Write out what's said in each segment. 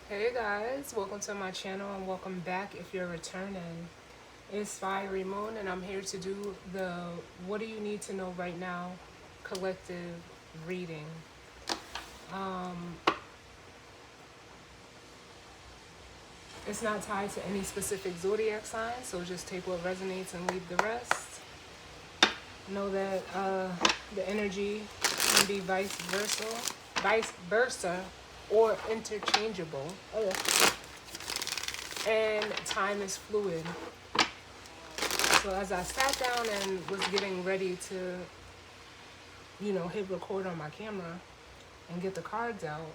Hey guys, welcome to my channel and welcome back if you're returning. It's Fiery Moon and I'm here to do the What Do You Need to Know Right Now collective reading. Um, it's not tied to any specific zodiac sign, so just take what resonates and leave the rest. Know that the energy can be vice versa, or interchangeable. And time is fluid. So as I sat down and was getting ready to, hit record on my camera and get the cards out,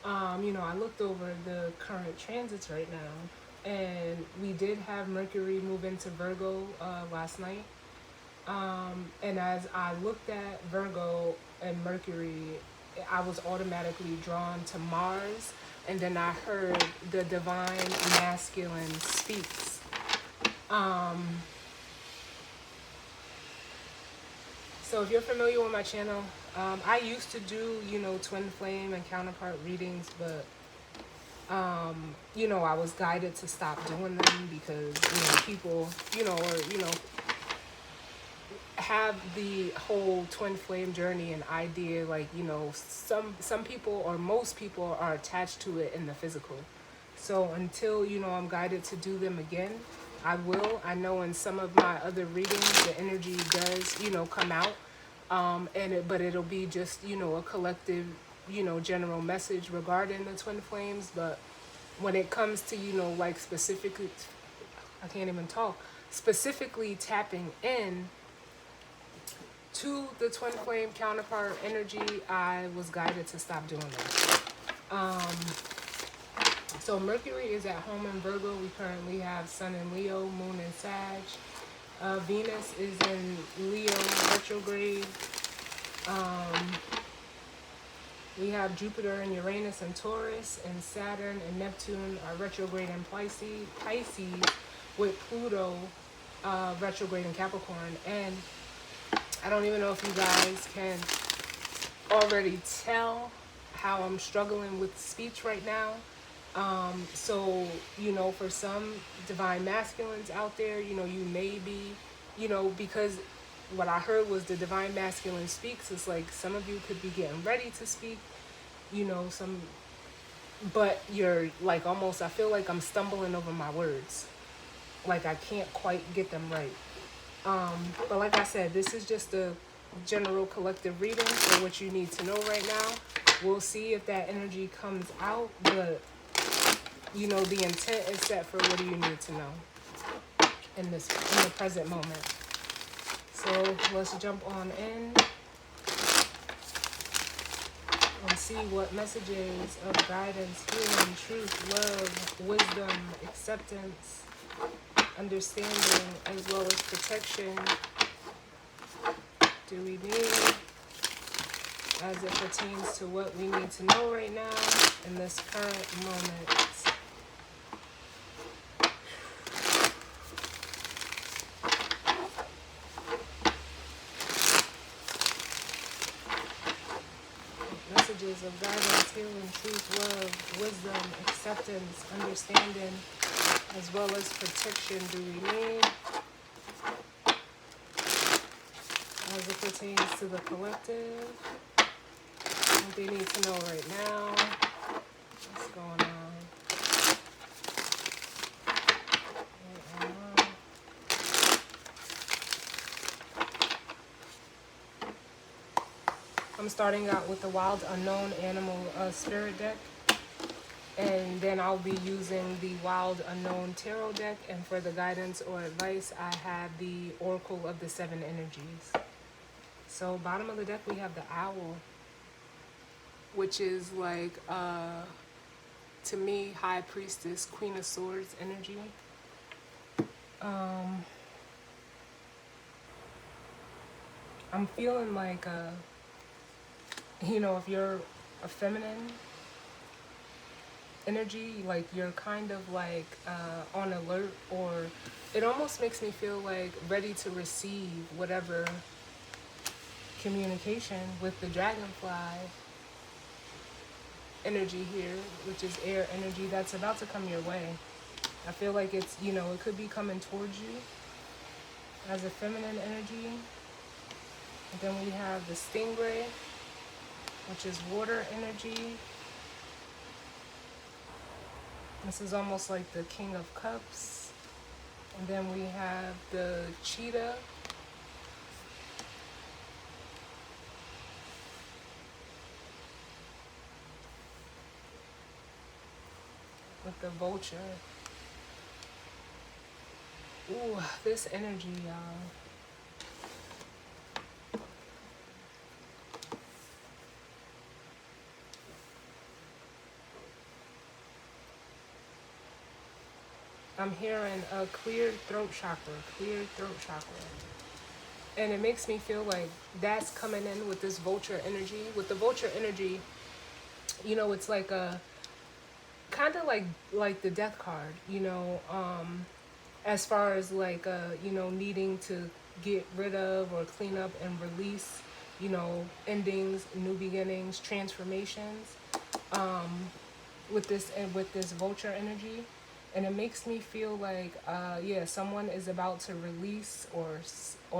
I looked over the current transits right now, and we did have Mercury move into Virgo last night. And as I looked at Virgo and Mercury, I was automatically drawn to Mars, and then I heard the divine masculine speaks. So if you're familiar with my channel, I used to do, twin flame and counterpart readings, but, I was guided to stop doing them because, people, have the whole twin flame journey and idea, like, some people or most people are attached to it in the physical. So until, I'm guided to do them again, I will. I know in some of my other readings, the energy does, come out. But it'll be just, a collective, general message regarding the twin flames. But when it comes to, like specifically, I can't even talk, specifically tapping in to the twin flame counterpart energy, I was guided to stop doing that. So Mercury is at home in Virgo. We currently have Sun in Leo, Moon in Sag. Venus is in Leo retrograde. We have Jupiter and Uranus and Taurus, and Saturn and Neptune are retrograde in Pisces, with Pluto retrograde in Capricorn. And I don't even know if you guys can already tell how I'm struggling with speech right now. So, for some divine masculines out there, you may be, because what I heard was the divine masculine speaks. It's like some of you could be getting ready to speak, but you're like almost, I feel like I'm stumbling over my words. Like I can't quite get them right. But like I said, this is just a general collective reading for what you need to know right now. We'll see if that energy comes out, but the intent is set for what do you need to know in the present moment. So let's jump on in and see what messages of guidance, healing, truth, love, wisdom, acceptance, understanding, as well as protection do we need as it pertains to what we need to know right now in this current moment. Messages of guidance, healing, truth, love, wisdom, acceptance, understanding, as well as protection do we need as it pertains to the collective. What they need to know right now. What's going on? I'm starting out with the Wild Unknown Animal Spirit deck. And then I'll be using the Wild Unknown Tarot deck. And for the guidance or advice, I have the Oracle of the Seven Energies. So bottom of the deck, we have the Owl, which is like, to me, High Priestess, Queen of Swords energy. I'm feeling like, if you're a feminine energy, like you're kind of like on alert, or it almost makes me feel like ready to receive whatever communication with the dragonfly. energy here, which is air energy that's about to come your way. I feel like it's, it could be coming towards you as a feminine energy. And then we have the stingray, which is water energy. This is almost like the King of Cups. And then we have the cheetah, with the vulture. Ooh, this energy, y'all. I'm hearing a clear throat chakra, clear throat chakra. And it makes me feel like that's coming in with this vulture energy. With the vulture energy, it's like a kind of like the death card, as far as like needing to get rid of or clean up and release, endings, new beginnings, transformations, with this vulture energy. And it makes me feel like someone is about to release, or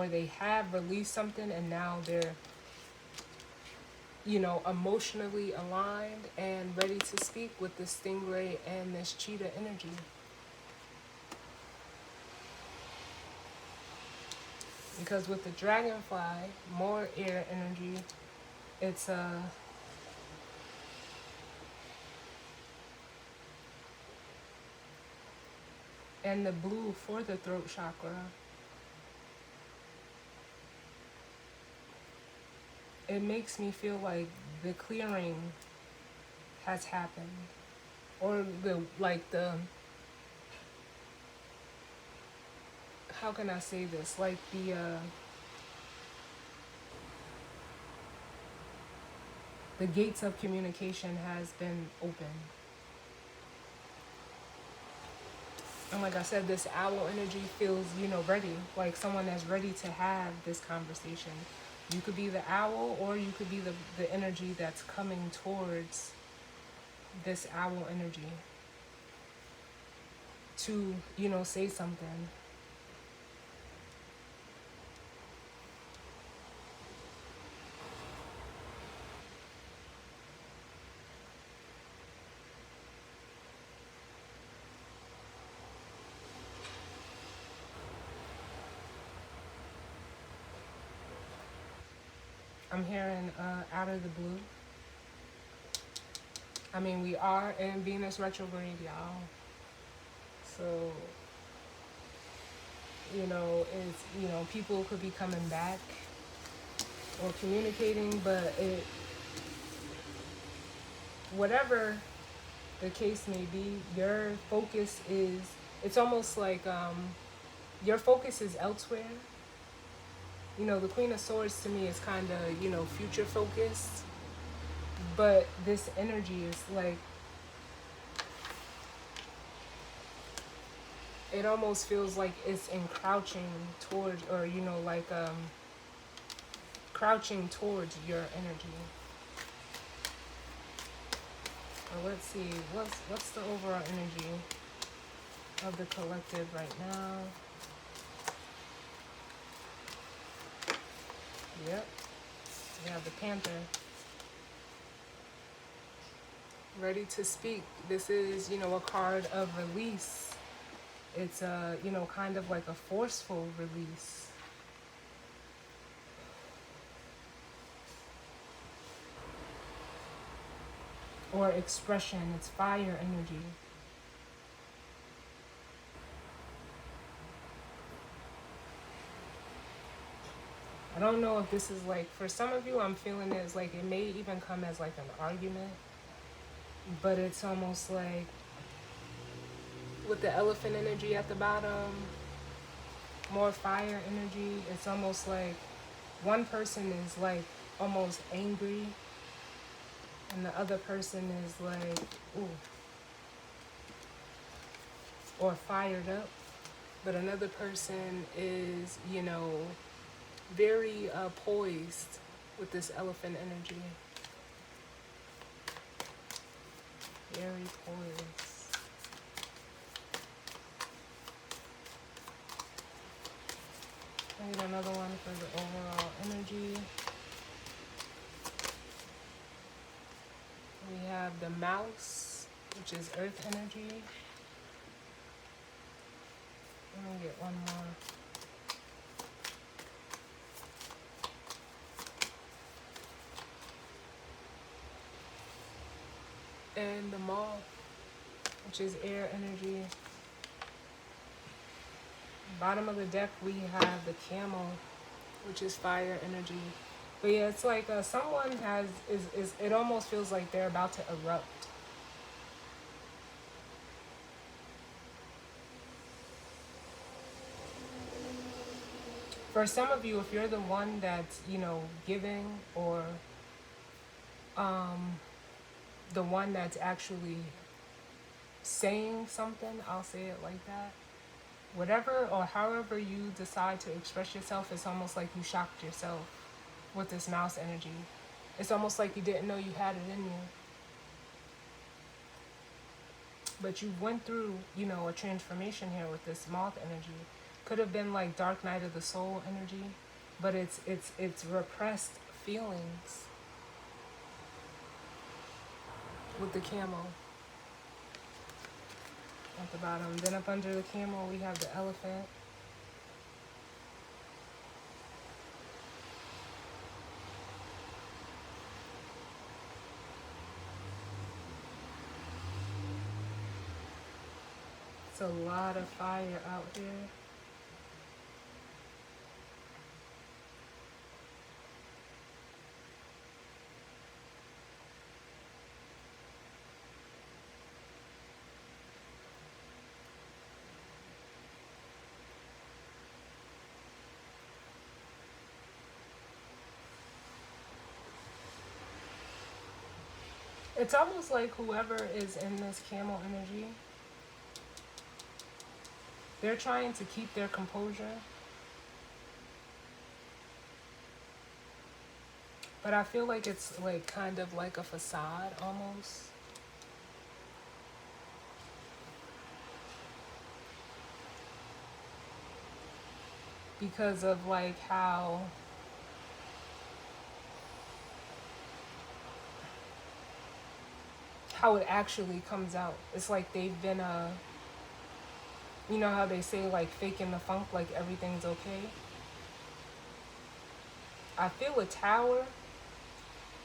they have released something, and now they're emotionally aligned and ready to speak with this stingray and this cheetah energy. Because with the dragonfly, more air energy, it's and the blue for the throat chakra, it makes me feel like the clearing has happened, or the how can I say this, like the gates of communication has been opened. And like I said, this owl energy feels, ready, like someone that's ready to have this conversation. You could be the owl, or you could be the energy that's coming towards this owl energy to, say something. I'm hearing out of the blue. I mean, we are in Venus retrograde, y'all. So, people could be coming back or communicating, but whatever the case may be, your focus is, it's almost like your focus is elsewhere. The Queen of Swords to me is kind of, future focused. But this energy is like, it almost feels like it's encroaching towards, or, crouching towards your energy. Or let's see, what's the overall energy of the collective right now? Yep. We have the Panther. Ready to speak. This is, a card of release. It's kind of like a forceful release. Or expression. It's fire energy. I don't know if this is like, for some of you, I'm feeling it's like it may even come as like an argument, but it's almost like with the elephant energy at the bottom, more fire energy, it's almost like one person is like almost angry and the other person is like, ooh, or fired up, but another person is, very poised with this elephant energy. Very poised. I need another one for the overall energy. We have the mouse, which is earth energy. Let me get one more. And the moth, which is air energy. Bottom of the deck, we have the camel, which is fire energy. But yeah, it's like someone is it almost feels like they're about to erupt. For some of you, if you're the one that's, giving, or the one that's actually saying something, I'll say it like that. Whatever or however you decide to express yourself, it's almost like you shocked yourself with this mouse energy. It's almost like you didn't know you had it in you. But you went through, a transformation here with this moth energy. Could have been like Dark Night of the Soul energy, but it's repressed feelings with the camel at the bottom. Then up under the camel, we have the elephant. It's a lot of fire out here. It's almost like whoever is in this camel energy, they're trying to keep their composure. But I feel like it's like kind of like a facade almost. Because of like how it actually comes out. It's like they've been you know how they say like faking the funk, like everything's okay. I feel a tower,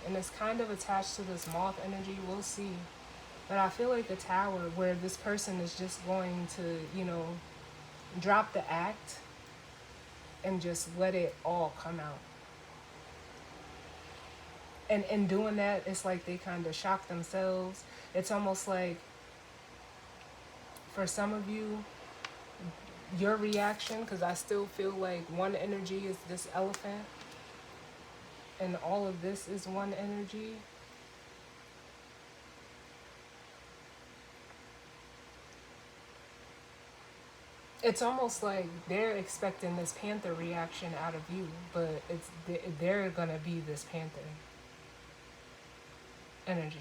and it's kind of attached to this moth energy. We'll see. But I feel like a tower where this person is just going to, drop the act and just let it all come out. And in doing that, it's like they kind of shock themselves. It's almost like, for some of you, your reaction, because I still feel like one energy is this elephant, and all of this is one energy. It's almost like they're expecting this panther reaction out of you, but they're gonna be this panther energy.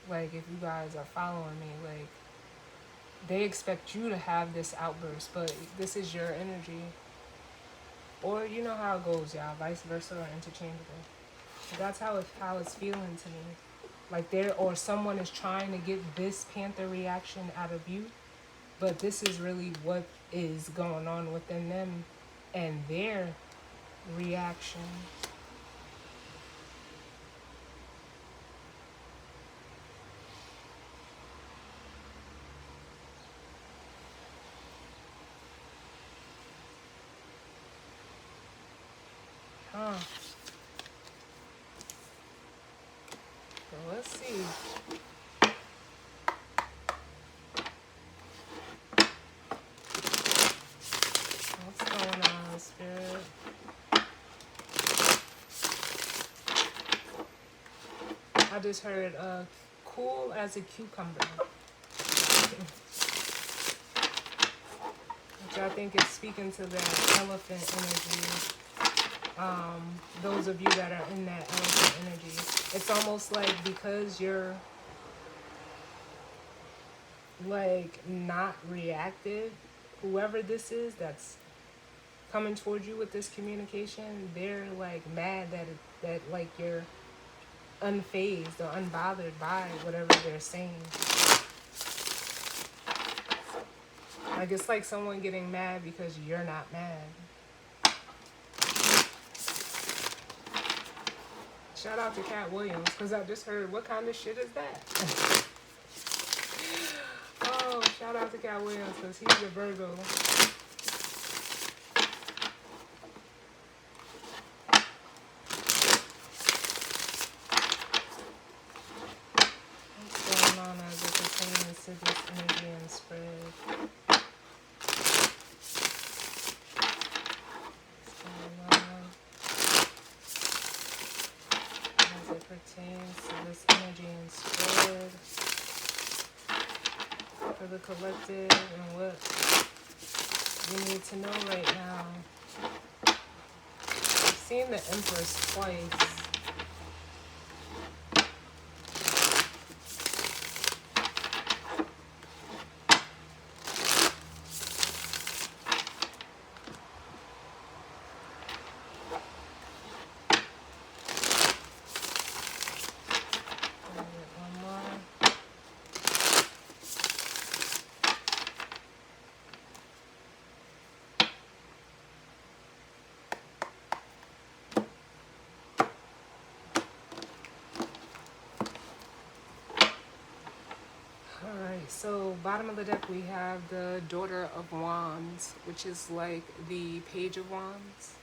Like, if you guys are following me, like, they expect you to have this outburst, but this is your energy. Or you know how it goes, y'all, vice versa or interchangeable. That's how it's feeling to me. Like someone is trying to get this panther reaction out of you, but this is really what is going on within them and their reaction. So let's see. What's going on, Spirit? I just heard cool as a cucumber. Which I think is speaking to that elephant energy. Those of you that are in that elephant energy, it's almost like because you're like not reactive, whoever this is that's coming towards you with this communication, they're like mad that like you're unfazed or unbothered by whatever they're saying. Like it's like someone getting mad because you're not mad. Shout out to Cat Williams, because I just heard, what kind of shit is that? Oh, shout out to Cat Williams, because he's a Virgo. What's going on as it pertains to this energy and spread? What's going on as it pertains to this energy and spread for the collective and what you need to know right now? I've seen the Empress twice. One more. Alright, so bottom of the deck we have the Daughter of Wands, which is like the Page of Wands,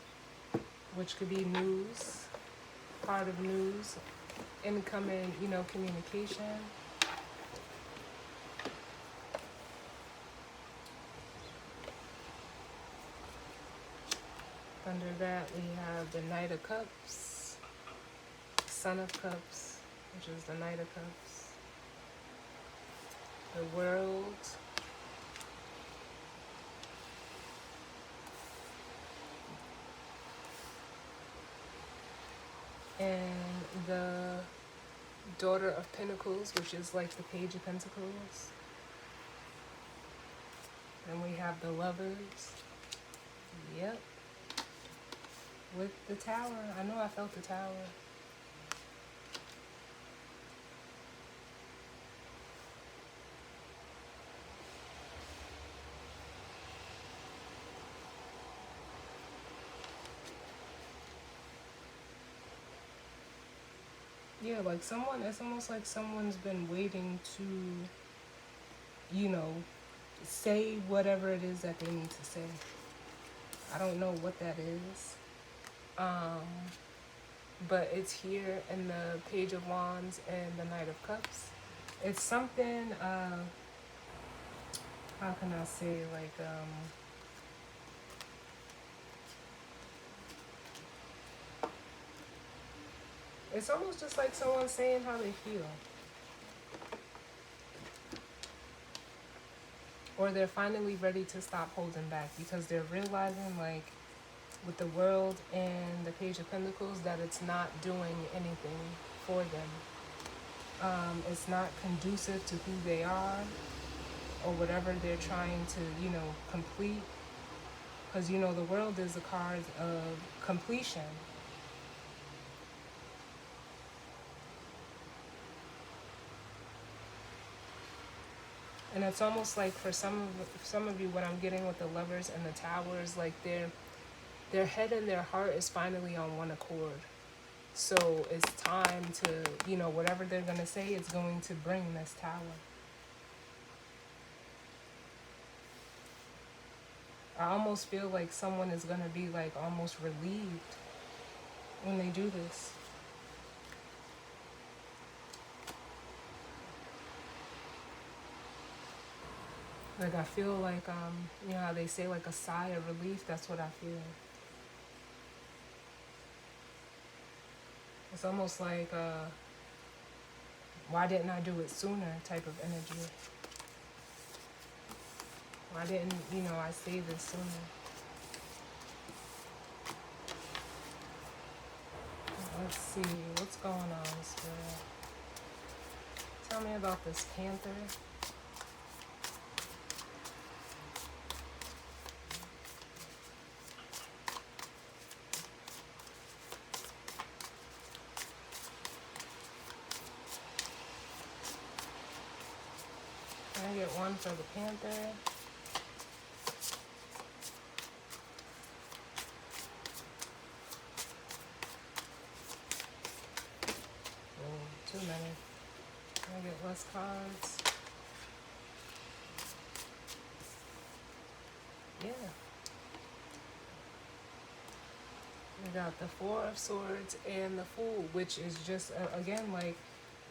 which could be news, part of news, incoming, communication. Under that we have the Knight of Cups, Son of Cups, which is the Knight of Cups, the World, and the Daughter of Pentacles, which is like the Page of Pentacles. And we have the Lovers. Yep. With the Tower. I know I felt the Tower. Yeah, like it's almost like someone's been waiting to, say whatever it is that they need to say. I don't know what that is. But it's here in the Page of Wands and the Knight of Cups. It's something, how can I say, like, it's almost just like someone saying how they feel. Or they're finally ready to stop holding back because they're realizing, like, with the World and the Page of Pentacles, that it's not doing anything for them. It's not conducive to who they are or whatever they're trying to, complete. Because, the World is a card of completion. And it's almost like for some of you, what I'm getting with the Lovers and the Towers, like their head and their heart is finally on one accord. So it's time to, whatever they're going to say is going to bring this Tower. I almost feel like someone is going to be like almost relieved when they do this. Like I feel like, how they say like a sigh of relief, that's what I feel. It's almost like, why didn't I do it sooner type of energy. Why didn't, I say this sooner? Let's see, what's going on, Spirit? Tell me about this Panther. Can I get one for the Panther? Oh, too many. Can I get less cards? Yeah. We got the Four of Swords and the Fool, which is just, again, like,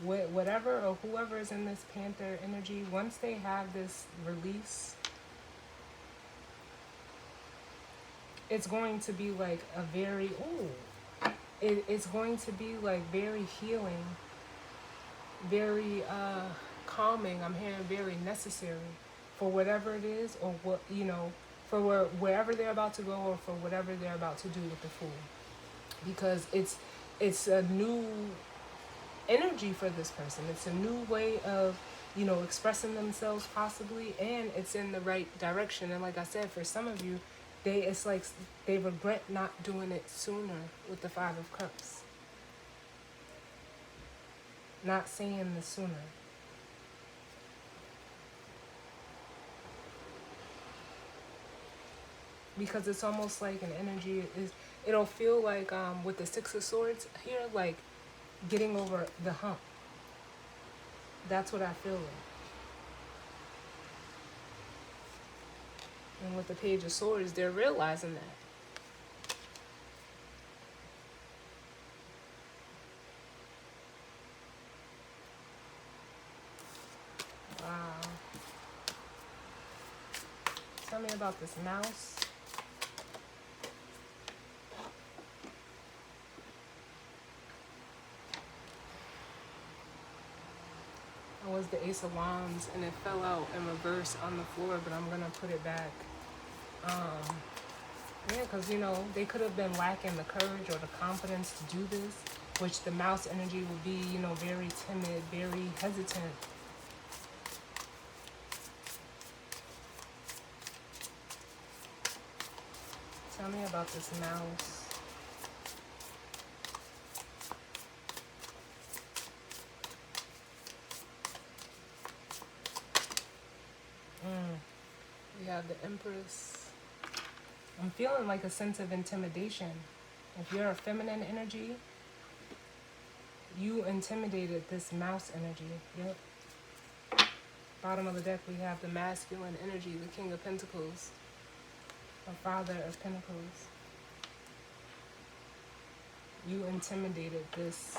whatever or whoever is in this Panther energy, once they have this release, it's going to be like a very, it's going to be like very healing, very calming. I'm hearing very necessary for whatever it is, or what, you know, for wherever they're about to go, or for whatever they're about to do with the Fool, because it's a new energy for this person. It's a new way of, you know, expressing themselves possibly, and it's in the right direction. And like I said, for some of you, it's like they regret not doing it sooner with the Five of Cups. Not saying this sooner. Because it's almost like an energy is, it'll feel like with the Six of Swords here, like getting over the hump. That's what I feel like. And with the Page of Swords, they're realizing that. Wow. Tell me about this mouse. It was the Ace of Wands, and it fell out in reverse on the floor, but I'm gonna put it back. Yeah, because, you know, they could have been lacking the courage or the confidence to do this, which the mouse energy would be, you know, very timid, very hesitant. Tell me about this mouse. We have the Empress. I'm feeling like a sense of intimidation. If you're a feminine energy, you intimidated this mouse energy. Yep. Bottom of the deck, we have the masculine energy, the King of Pentacles, the Father of Pentacles. You intimidated this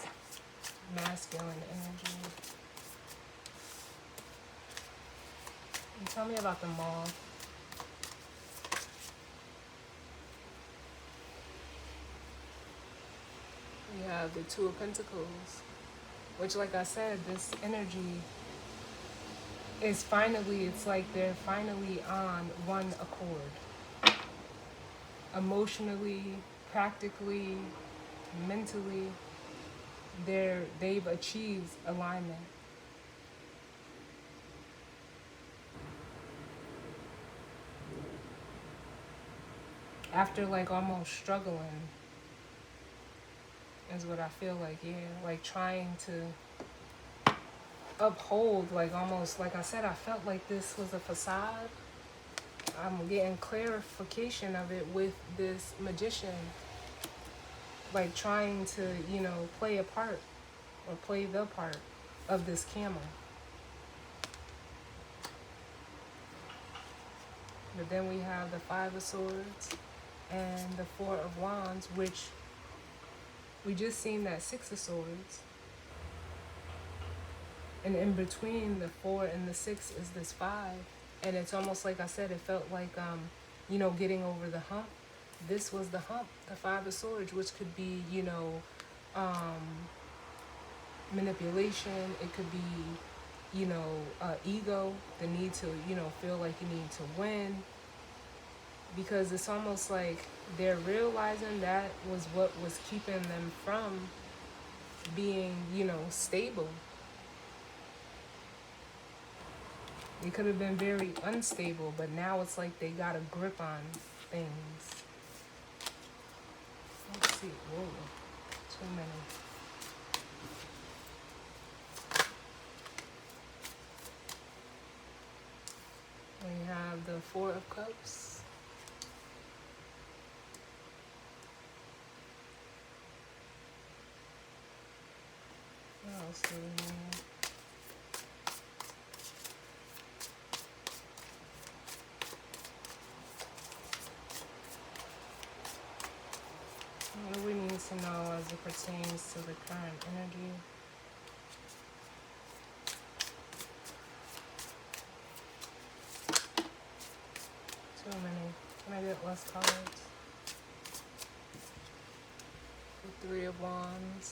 masculine energy. And tell me about the Moth. We have the Two of Pentacles, which, like I said, this energy is finally, it's like they're finally on one accord. Emotionally, practically, mentally, they've achieved alignment. After like almost struggling, is what I feel like, yeah. Like trying to uphold, like almost, like I said, I felt like this was a facade. I'm getting clarification of it with this Magician. Like trying to, you know, play a part or play the part of this camel. But then we have the Five of Swords and the Four of Wands, which we just seen that Six of Swords. And in between the 4 and the 6 is this 5. And it's almost like I said, it felt like, you know, getting over the hump. This was the hump, the Five of Swords, which could be, you know, manipulation. It could be, you know, ego, the need to, you know, feel like you need to win. Because it's almost like they're realizing that was what was keeping them from being, stable. They could have been very unstable, but now it's like they got a grip on things. Let's see. Whoa, too many. We have the Four of Cups. What else do we have? What do we need to know as it pertains to the current energy? Too many. Can I get less cards? The Three of Wands.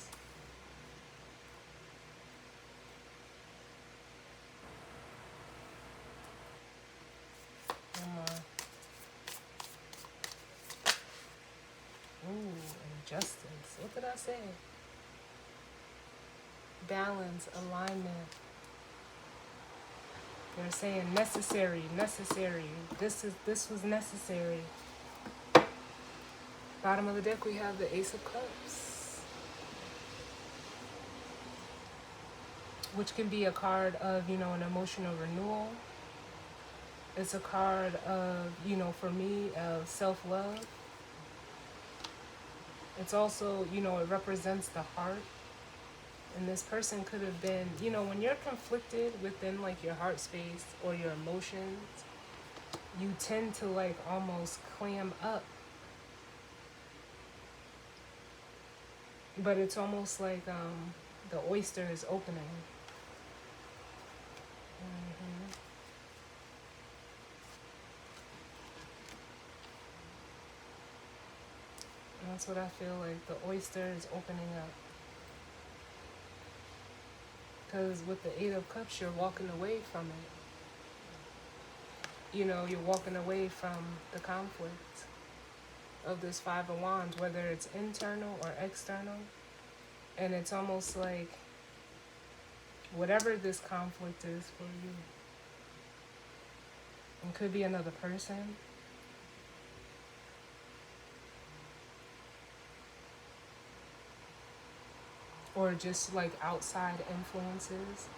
One more. Ooh, injustice. What did I say? Balance, alignment. They're saying necessary, necessary. This was necessary. Bottom of the deck we have the Ace of Cups, which can be a card of, an emotional renewal. It's a card of, for me, of self-love. It's also, it represents the heart. And this person could have been, when you're conflicted within like your heart space or your emotions, you tend to like almost clam up. But it's almost like the oyster is opening. And that's what I feel like. The oyster is opening up. Because with the Eight of Cups, you're walking away from it. You're walking away from the conflict of this Five of Wands, whether it's internal or external. And it's almost like whatever this conflict is for you, it could be another person. Or just like outside influences.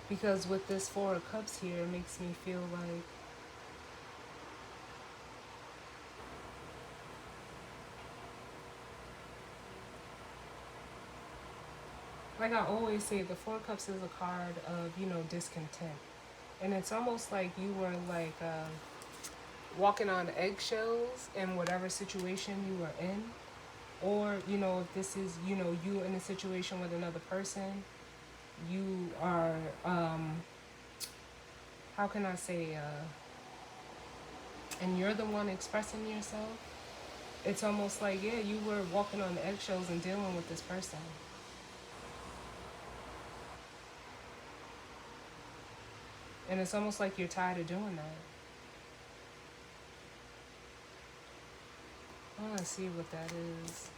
Because with this Four of Cups here, it makes me feel like I always say, the Four of Cups is a card of, discontent. And it's almost like you were like walking on eggshells in whatever situation you were in. Or, if this is, you in a situation with another person, you are, how can I say, and you're the one expressing yourself. It's almost like, yeah, you were walking on eggshells and dealing with this person. And it's almost like you're tired of doing that. I want to see what that is.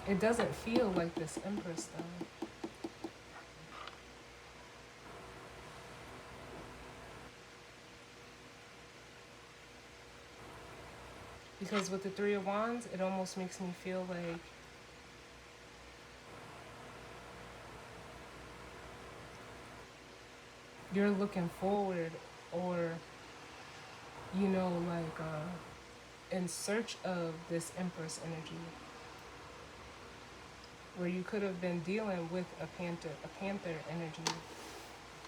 It doesn't feel like this Empress, though. Because with the Three of Wands, it almost makes me feel like you're looking forward, or, in search of this Empress energy. Where you could have been dealing with a panther energy.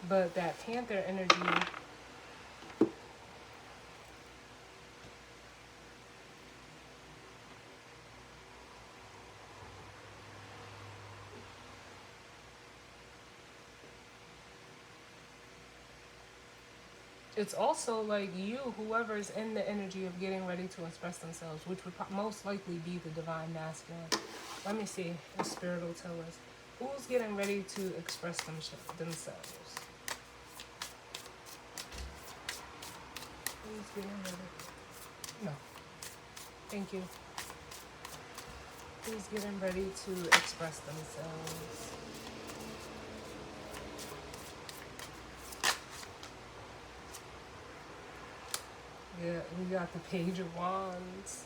But that panther energy, it's also like you, whoever's in the energy of getting ready to express themselves, which would most likely be the Divine Masculine. Let me see what Spirit will tell us. Who's getting ready to express themselves? Who's getting ready? No, thank you. Who's getting ready to express themselves? Yeah, we got the Page of Wands.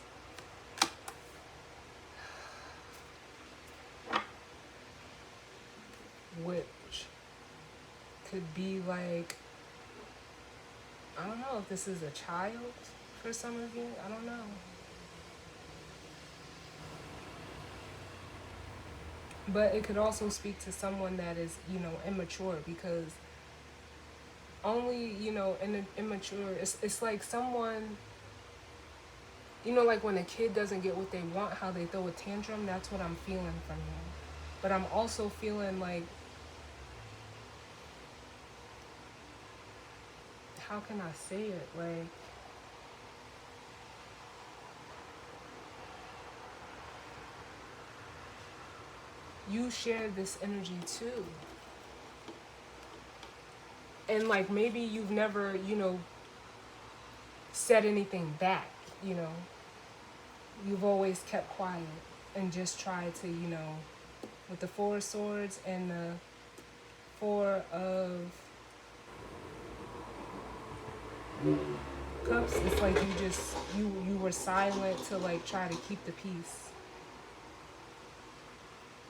Which could be like, I don't know if this is a child for some of you. I don't know. But it could also speak to someone that is, immature, because only, immature, it's like someone, like when a kid doesn't get what they want, how they throw a tantrum, that's what I'm feeling from you. But I'm also feeling like, how can I say it? Like, you share this energy too. And like maybe you've never, said anything back, you know. You've always kept quiet and just tried to, with the Four of Swords and the Four of Cups, it's like you were silent to like try to keep the peace.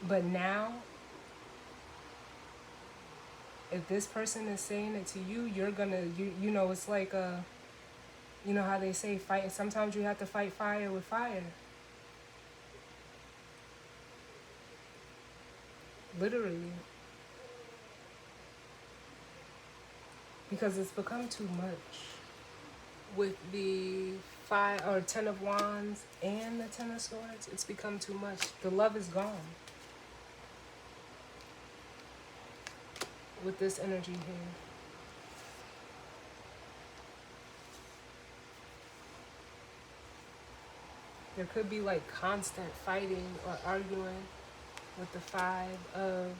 But now, if this person is saying it to you, you're gonna, it's like how they say fight. Sometimes you have to fight fire with fire. Literally. Because it's become too much. With the Ten of Wands and the Ten of Swords, it's become too much. The love is gone. With this energy here. There could be like constant fighting or arguing with the Five of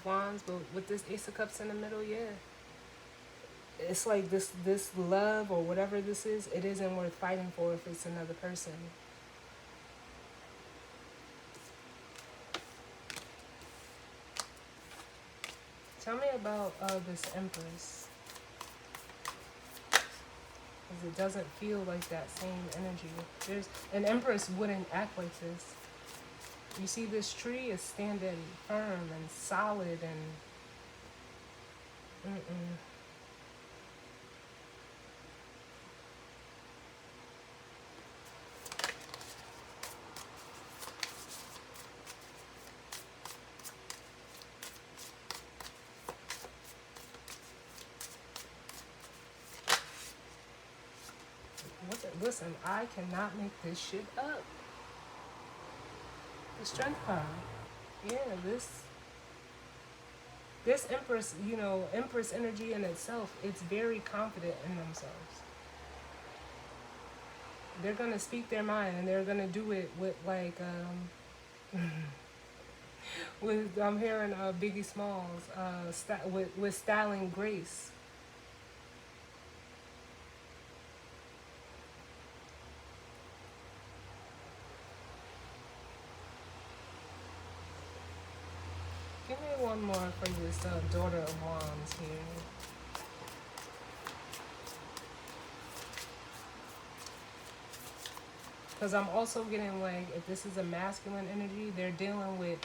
Wands, but with this Ace of Cups in the middle, yeah. It's like this love or whatever this is, it isn't worth fighting for if it's another person. Tell me about this Empress. Because it doesn't feel like that same energy. An Empress wouldn't act like this. You see, this tree is standing firm and solid and listen, I cannot make this shit up. The Strength card. Yeah, this Empress, Empress energy in itself, it's very confident in themselves. They're gonna speak their mind, and they're gonna do it with like with I'm hearing Biggie Smalls with style and grace. Give me one more for this Daughter of Wands here. Because I'm also getting like, if this is a masculine energy, they're dealing with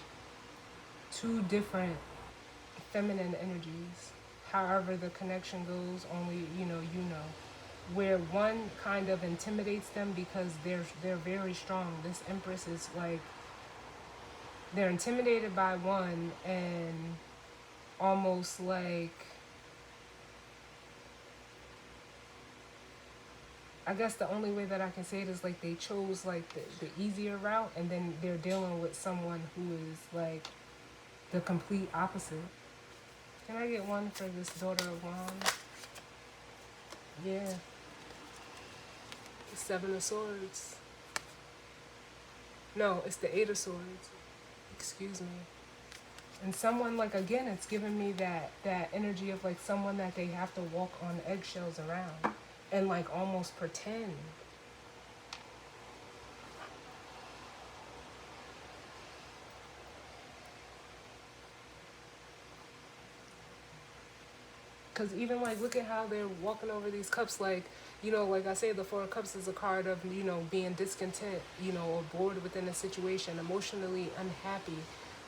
two different feminine energies. However the connection goes, only you know. Where one kind of intimidates them because they're very strong. This Empress is like, they're intimidated by one and almost like, I guess the only way that I can say it is like they chose like the easier route, and then they're dealing with someone who is like the complete opposite. Can I get one for this Daughter of Wands? Yeah. Seven of Swords. No, it's the Eight of Swords. excuse me. And someone, like, again, it's giving me that energy of like someone that they have to walk on eggshells around and like almost pretend. Because even like, look at how they're walking over these cups. Like, like I say, the Four of Cups is a card of, being discontent, or bored within a situation, emotionally unhappy.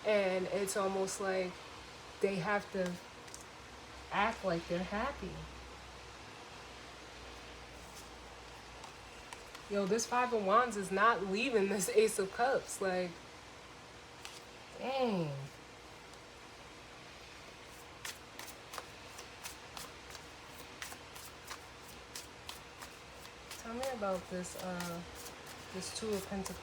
And it's almost like they have to act like they're happy. This Five of Wands is not leaving this Ace of Cups. Like, dang. Tell me about this Two of Pentacles.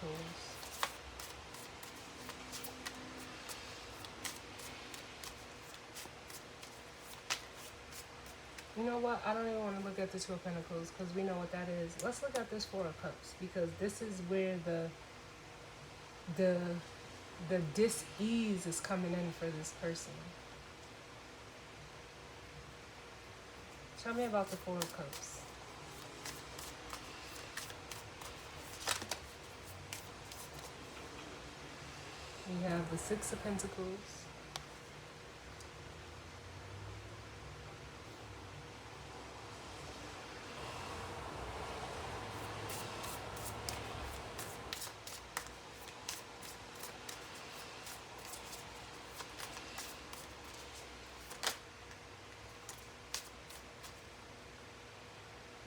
You know what? I don't even want to look at the Two of Pentacles because we know what that is. Let's look at this Four of Cups, because this is where the dis-ease is coming in for this person. Tell me about the Four of Cups. We have the Six of Pentacles.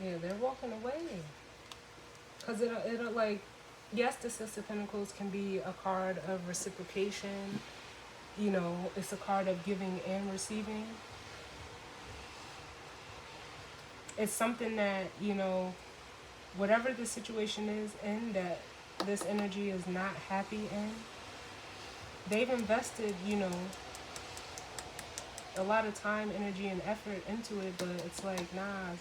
Yeah, they're walking away. Because it'll like, yes, the Six of Pentacles can be a card of reciprocation. It's a card of giving and receiving. It's something that, whatever the situation is in that this energy is not happy in, they've invested, a lot of time, energy, and effort into it, but it's like, nah,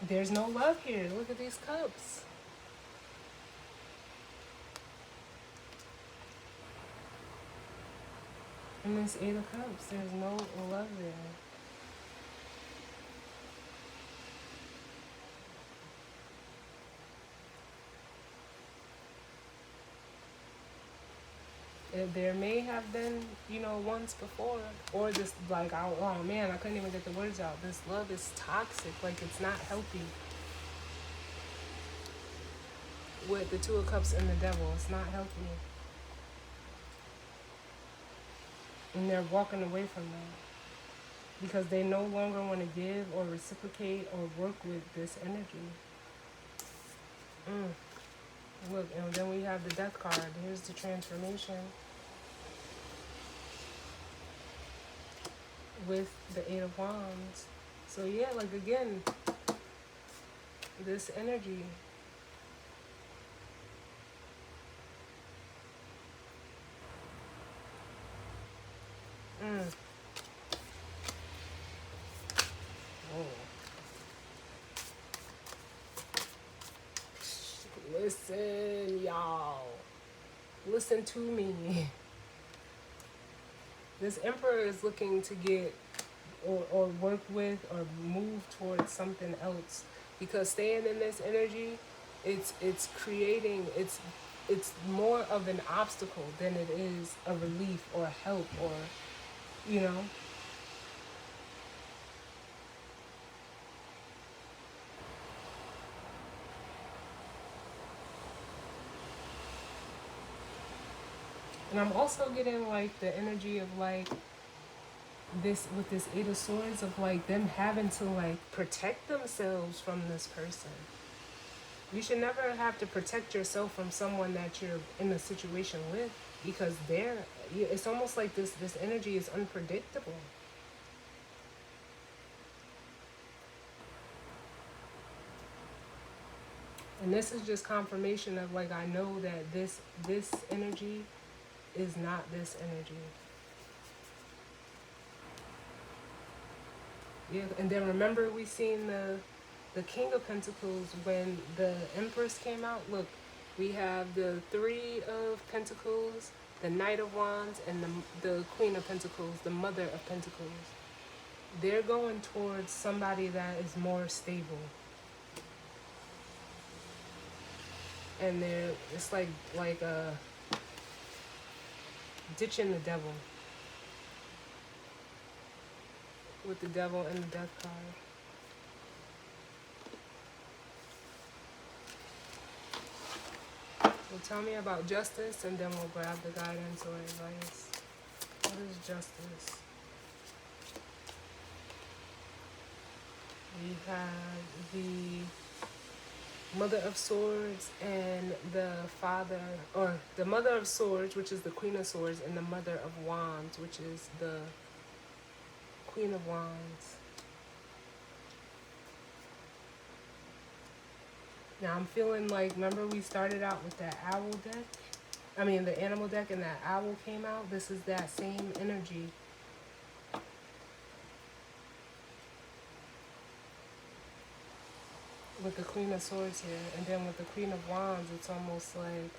there's no love here. Look at these cups. And this Eight of Cups, there's no love there. There may have been, once before, or just like, oh man, I couldn't even get the words out. This love is toxic, like it's not healthy. With the Two of Cups and the Devil, it's not healthy. And they're walking away from that because they no longer want to give or reciprocate or work with this energy. Look, and then we have the Death card. Here's the transformation with the Eight of Wands. So yeah, like again, this energy. Oh. Listen, y'all. Listen to me. This Emperor is looking to get or work with or move towards something else, because staying in this energy, it's creating, it's more of an obstacle than it is a relief or help or, you know. And I'm also getting like the energy of like this with this Eight of Swords of like them having to like protect themselves from this person. You should never have to protect yourself from someone that you're in a situation with, because it's almost like this energy is unpredictable. And this is just confirmation of like, I know that this energy is not this energy. Yeah, and then remember we seen the King of Pentacles when the Empress came out. Look, we have the Three of Pentacles the Knight of Wands, and the Queen of Pentacles, the Mother of Pentacles. They're going towards somebody that is more stable. And it's like ditching the devil. With the devil and the death card. So tell me about justice, and then we'll grab the guidance or advice. What is justice? We have the Mother of Swords and the Father, or the Mother of Swords, which is the Queen of Swords, and the Mother of Wands, which is the Queen of Wands. Now I'm feeling like, remember we started out with that owl deck? I mean the animal deck, and that owl came out. This is that same energy. With the Queen of Swords here. And then with the Queen of Wands, it's almost like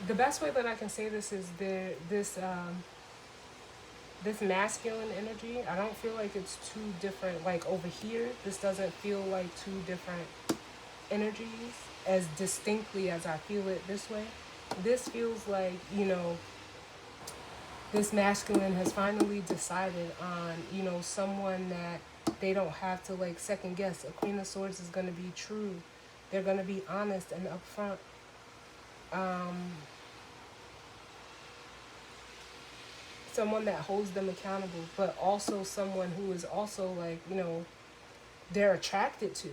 the best way that I can say this is this masculine energy. I don't feel like it's two different, like over here, this doesn't feel like two different energies as distinctly as I feel it this way. This feels like, this masculine has finally decided on, someone that they don't have to like second guess. A Queen of Swords is going to be true. They're going to be honest and upfront. Someone that holds them accountable, but also someone who is also like, they're attracted to.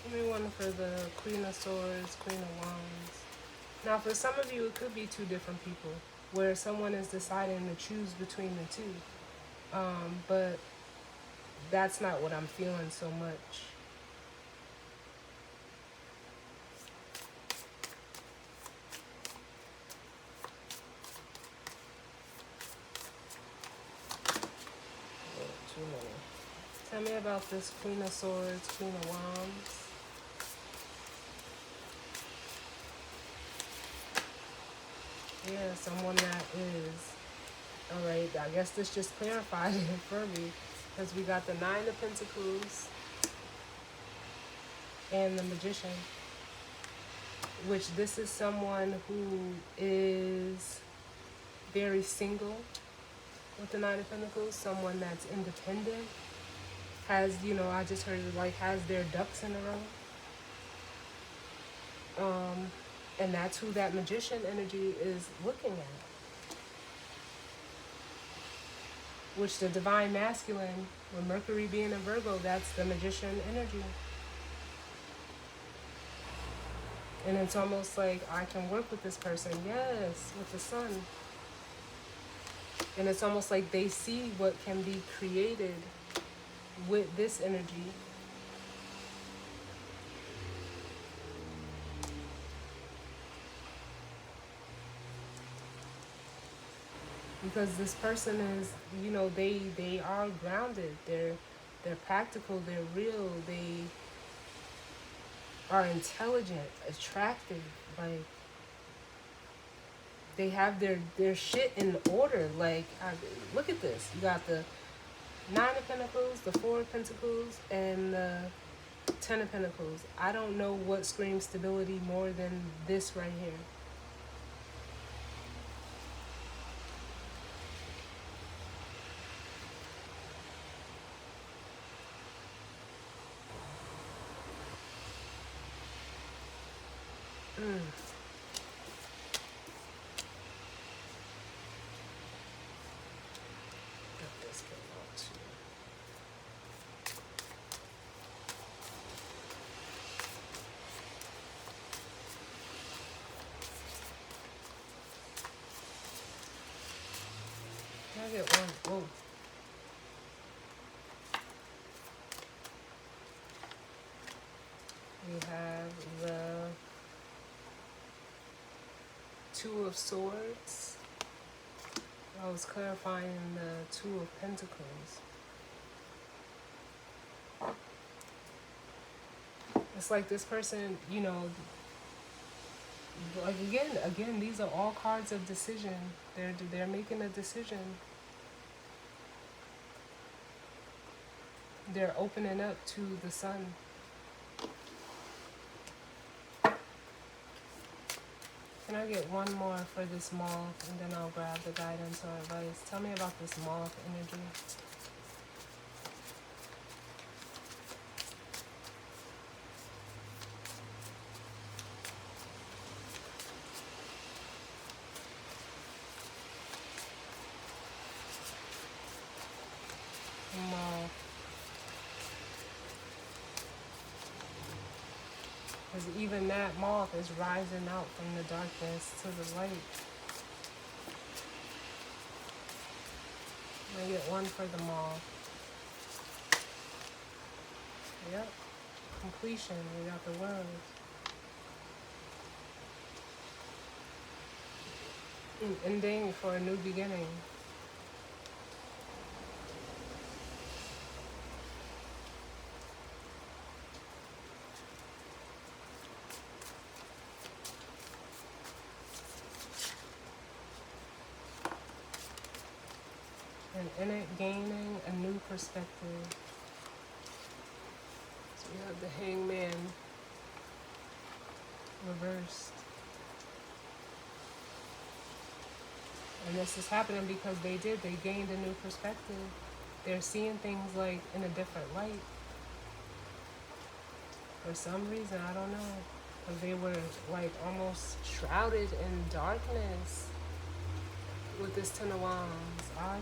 Give me one for the Queen of Swords, Queen of Wands. Now, for some of you, it could be two different people, where someone is deciding to choose between the two. But that's not what I'm feeling so much. Too many. Tell me about this Queen of Swords, Queen of Wands. Yeah, someone that is. Alright, I guess this just clarified it for me. Because we got the Nine of Pentacles and the Magician. Which this is someone who is very single with the Nine of Pentacles. Someone that's independent. Has, I just heard like has their ducks in a row. And that's who that Magician energy is looking at. Which the Divine Masculine, with Mercury being a Virgo, that's the Magician energy. And it's almost like I can work with this person, yes, with the Sun. And it's almost like they see what can be created with this energy. Because this person is, they are grounded. They're practical. They're real. They are intelligent, attractive. Like they have their shit in order. Like look at this. You got the Nine of Pentacles, the Four of Pentacles, and the Ten of Pentacles. I don't know what screams stability more than this right here. I get one? Whoa. We have the Two of Swords. I was clarifying the Two of Pentacles. It's like this person, you know, like again, these are all cards of decision. They're making a decision. They're opening up to the sun. Can I get one more for this moth, and then I'll grab the guidance or advice? Tell me about this moth energy. Moth. Because even that moth is rising out from the darkness to the light. I get one for the moth. Yep. Completion. We got the world. Ending for a new beginning. And in it, gaining a new perspective. So we have the Hangman reversed. And this is happening because they gained a new perspective. They're seeing things like in a different light. For some reason, I don't know. Because they were like almost shrouded in darkness with this Ten of Wands. I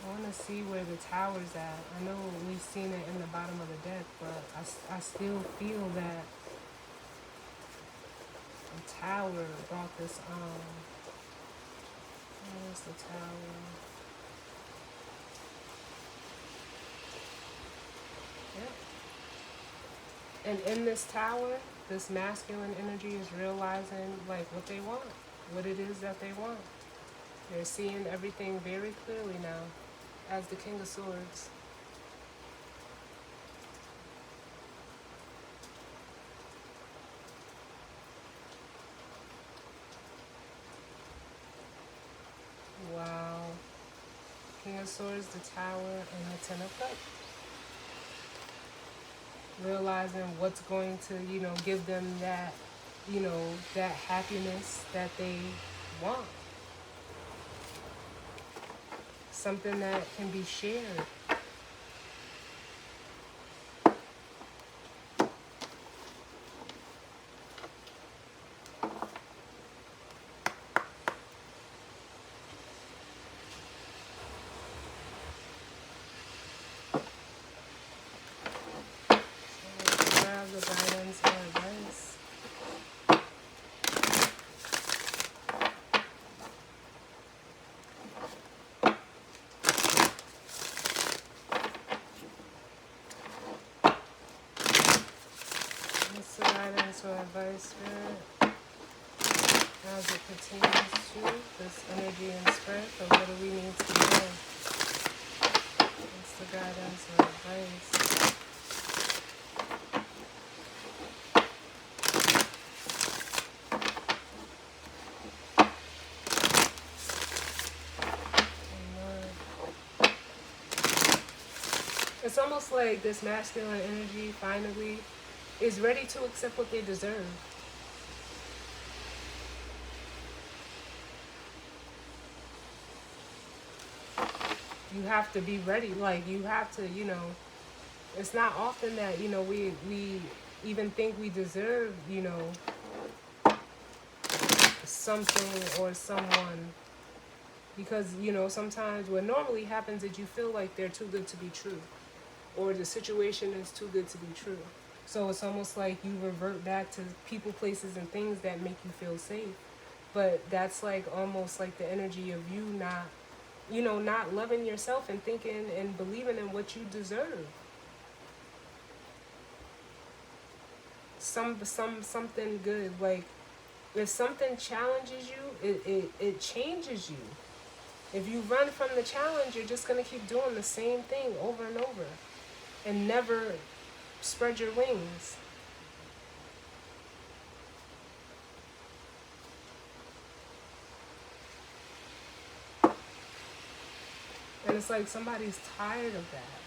want to see where the tower's at. I know we've seen it in the bottom of the deck, but I still feel that the tower brought this on. Where's the tower? Yep. And in this tower, this masculine energy is realizing like what they want, what it is that they want. They're seeing everything very clearly now as the King of Swords. Wow. King of Swords, the Tower, and the Ten of Cups. Realizing what's going to, give them that, that happiness that they want. Something that can be shared. The guidance or advice. What's the guidance or advice, Spirit, as it pertains to this energy and strength, or what do we need to know? What's the guidance or advice? It's almost like this masculine energy finally is ready to accept what they deserve. You have to be ready. Like, you have to, it's not often that, we even think we deserve, something or someone. Because, sometimes what normally happens is you feel like they're too good to be true. Or the situation is too good to be true. So it's almost like you revert back to people, places, and things that make you feel safe. But that's like almost like the energy of you not, not loving yourself and thinking and believing in what you deserve. Something good. Like if something challenges you, it changes you. If you run from the challenge, you're just gonna keep doing the same thing over and over and never spread your wings. And it's like somebody's tired of that.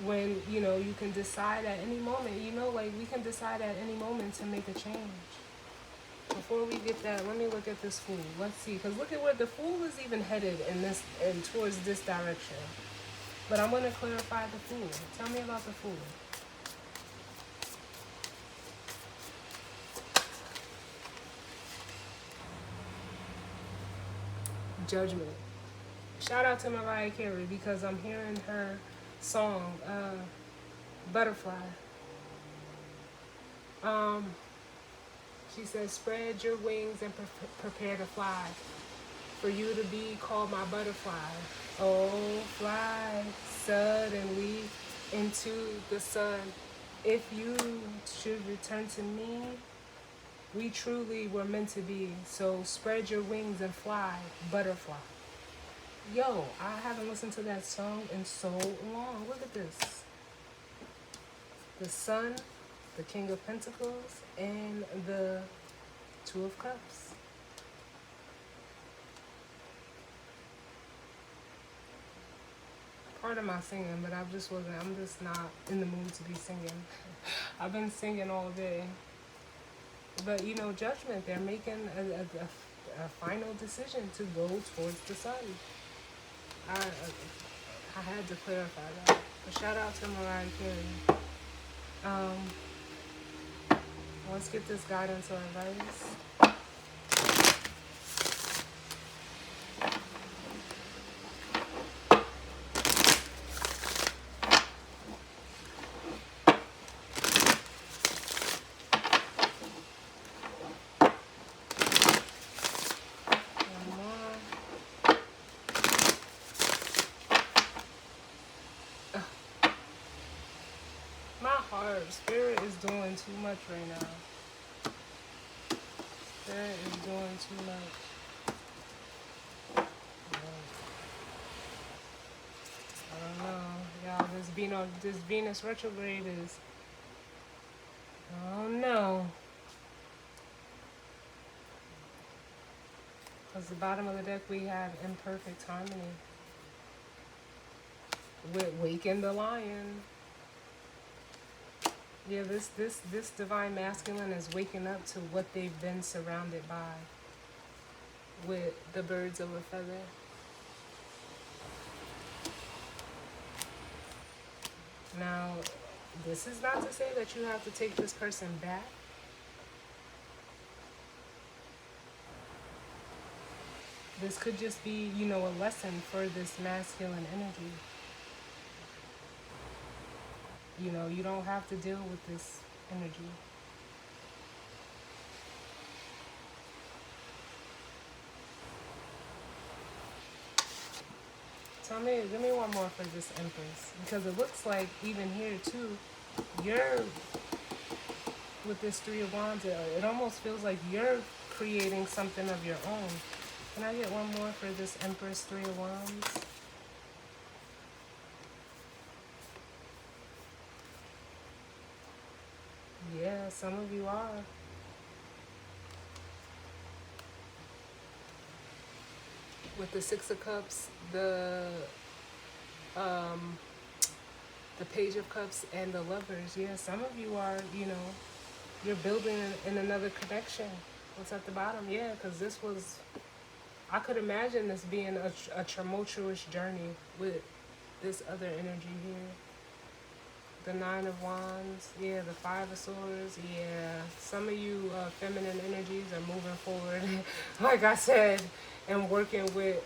When, you can decide at any moment, like we can decide at any moment to make a change. Before we get that, let me look at this fool. Let's see, because look at where the fool is even headed in this and towards this direction. But I'm going to clarify the fool. Tell me about the fool. Judgment. Shout out to Mariah Carey because I'm hearing her song, Butterfly. She says, spread your wings and prepare to fly. For you to be called my butterfly. Oh, fly suddenly into the sun. If you should return to me, we truly were meant to be. So spread your wings and fly, butterfly. Yo, I haven't listened to that song in so long. Look at this. The sun, the King of Pentacles, and the Two of Cups. Part of my singing, but I'm just not in the mood to be singing. I've been singing all day. But, judgment, they're making a final decision to go towards the sun. I had to clarify that. But shout out to Mariah Carey. Let's get this guidance or advice. My heart, spirit is doing too much right now. Spirit is doing too much. I don't know. Y'all, this Venus retrograde is, oh no. Because the bottom of the deck we have imperfect harmony. With Waking the Lion. Yeah, this divine masculine is waking up to what they've been surrounded by with the birds of a feather. Now, this is not to say that you have to take this person back. This could just be, a lesson for this masculine energy. You don't have to deal with this energy. Give me one more for this Empress. Because it looks like even here too, you're, with this Three of Wands, it almost feels like you're creating something of your own. Can I get one more for this Empress, Three of Wands? Yeah, some of you are. With the Six of Cups, the Page of Cups, and the Lovers. Yeah, some of you are, you're building in another connection. What's at the bottom? Yeah, because I could imagine this being a tumultuous journey with this other energy here. The Nine of Wands, yeah, the Five of Swords, yeah. Some of you feminine energies are moving forward, like I said, and working with,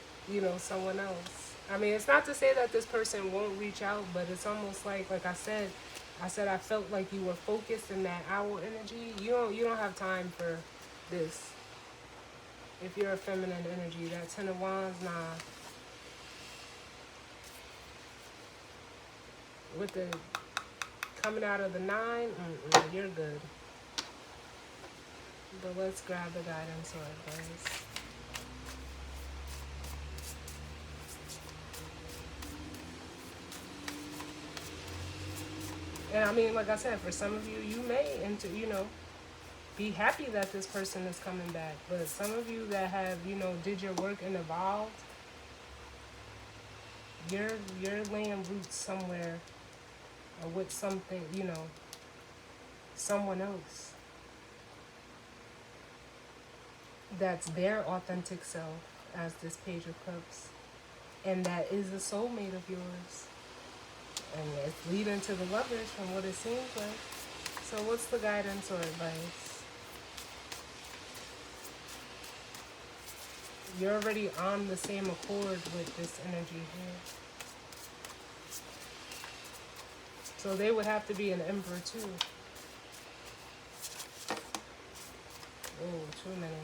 someone else. I mean, it's not to say that this person won't reach out, but it's almost like I said I felt like you were focused in that owl energy. You don't have time for this. If you're a feminine energy, that Ten of Wands, nah. With the coming out of the nine, you're good. But let's grab the guidance or advice. And I mean, like I said, for some of you, you may be happy that this person is coming back. But some of you that have, did your work and evolved, you're laying roots somewhere or with something, someone else that's their authentic self as this Page of Cups. And that is a soulmate of yours. And it's leading to the Lovers from what it seems like. So what's the guidance or advice? You're already on the same accord with this energy here. So they would have to be an Emperor too. Oh, too many.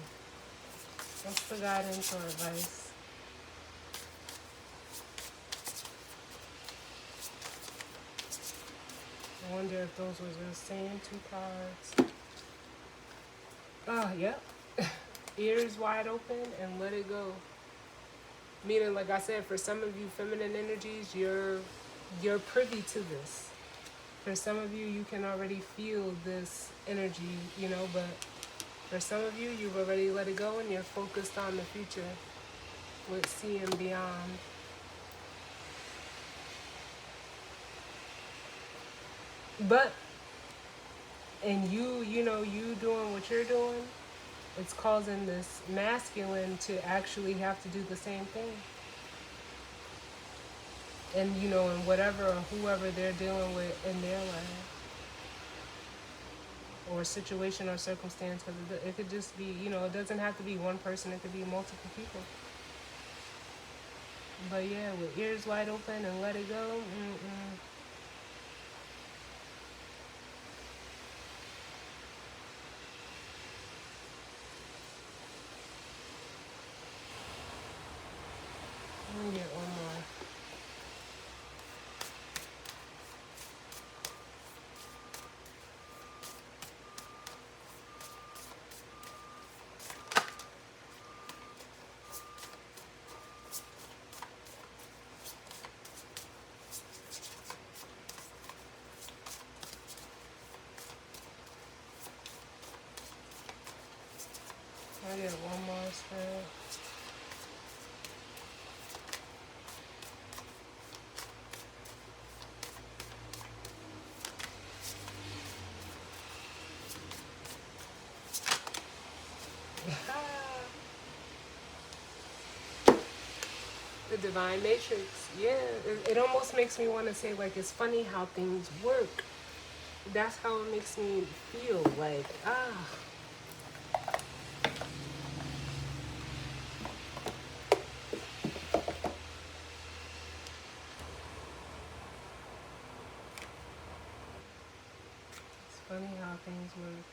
What's the guidance or advice? I wonder if those were the same two cards. Yep. Ears wide open and let it go. Meaning, like I said, for some of you feminine energies, you're privy to this. For some of you, you can already feel this energy, but for some of you, you've already let it go and you're focused on the future with seeing beyond. But, and you doing what you're doing, it's causing this masculine to actually have to do the same thing. And, and whatever or whoever they're dealing with in their life. Or situation or circumstance, because it could just be, it doesn't have to be one person, it could be multiple people. But yeah, with ears wide open and let it go, Let me get one more. I get one more spirit. The Divine Matrix. Yeah, it almost makes me want to say, like, it's funny how things work. That's how it makes me feel, like, It's funny how things work.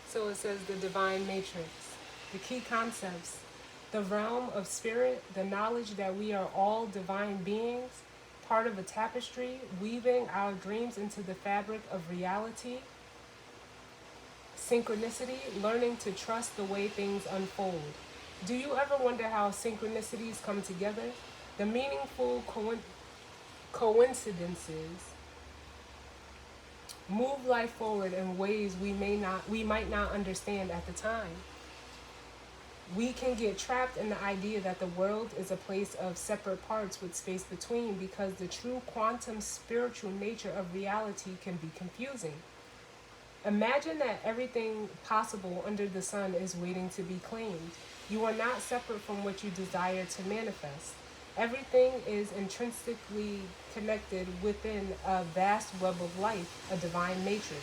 So it says the Divine Matrix. The key concepts: the realm of spirit, the knowledge that we are all divine beings, part of a tapestry, weaving our dreams into the fabric of reality. Synchronicity, learning to trust the way things unfold. Do you ever wonder how synchronicities come together? The meaningful coincidences move life forward in ways we might not understand at the time. We can get trapped in the idea that the world is a place of separate parts with space between, because the true quantum spiritual nature of reality can be confusing. Imagine that everything possible under the sun is waiting to be claimed. You are not separate from what you desire to manifest. Everything is intrinsically connected within a vast web of life, a divine matrix.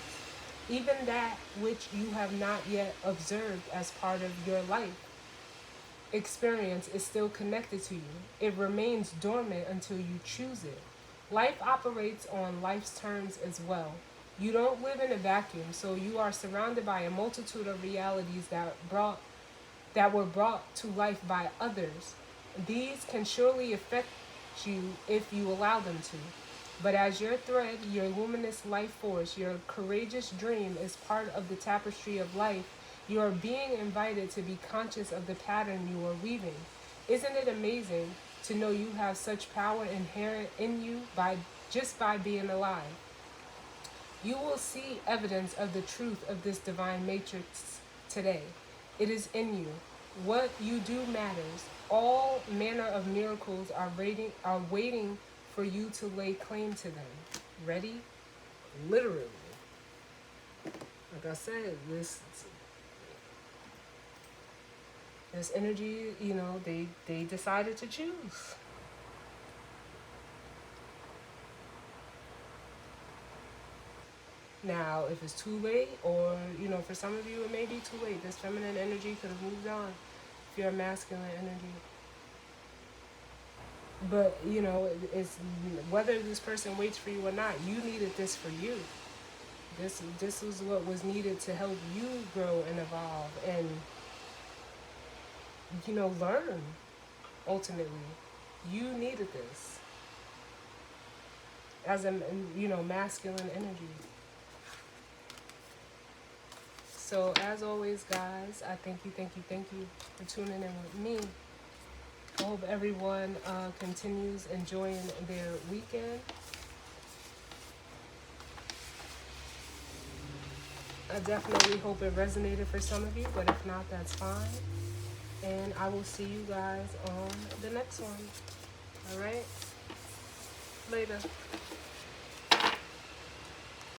Even that which you have not yet observed as part of your life experience is still connected to you. It remains dormant until you choose it. Life operates on life's terms as well. You don't live in a vacuum, so you are surrounded by a multitude of realities that were brought to life by others. These can surely affect you if you allow them to. But as your thread, your luminous life force, your courageous dream is part of the tapestry of life, you are being invited to be conscious of the pattern you are weaving. Isn't it amazing to know you have such power inherent in you by being alive? You will see evidence of the truth of this divine matrix today. It is in you. What you do matters. All manner of miracles are waiting for you to lay claim to them. Ready? Literally. Like I said, this energy, they decided to choose. Now, if it's too late, or for some of you it may be too late. This feminine energy could have moved on. If you're a masculine energy, but it's whether this person waits for you or not. You needed this for you. This was what was needed to help you grow and evolve, and learn. Ultimately, you needed this as a masculine energy. So as always, guys, I thank you for tuning in with me. I hope everyone continues enjoying their weekend. I definitely hope it resonated for some of you, but if not, that's fine. And I will see you guys on the next one. All right? Later.